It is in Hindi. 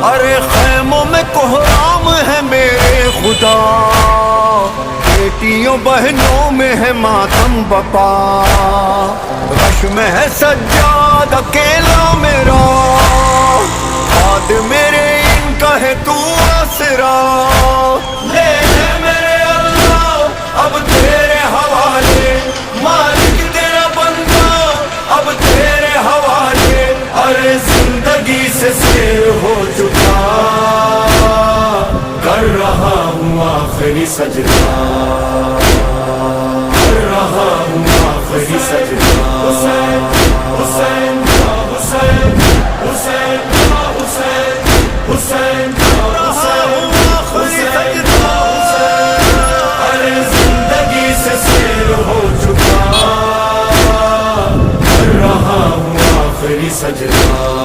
अरे खैमों में कोहराम है मेरे खुदा, बेटियों बहनों में है मातम बपा, रश में है सज्जाद अकेला मेरा, बाद मेरे इनका है तू आसरा। ले ले मेरे अल्लाह अब तेरे हवाले, मालिक तेरा बंदा अब तेरे हवाले। अरे जिंदगी से शेर हो चुका, कर रहा हूँ आखिरी सजदा, कर रहा हूँ आखिरी सजदा। हुसैन हुसैन हुसैन हुसैन हुसैन हुसैन हुसैन। अरे जिंदगी से शेर हो चुका, कर रहा हूँ आखिरी सजदा।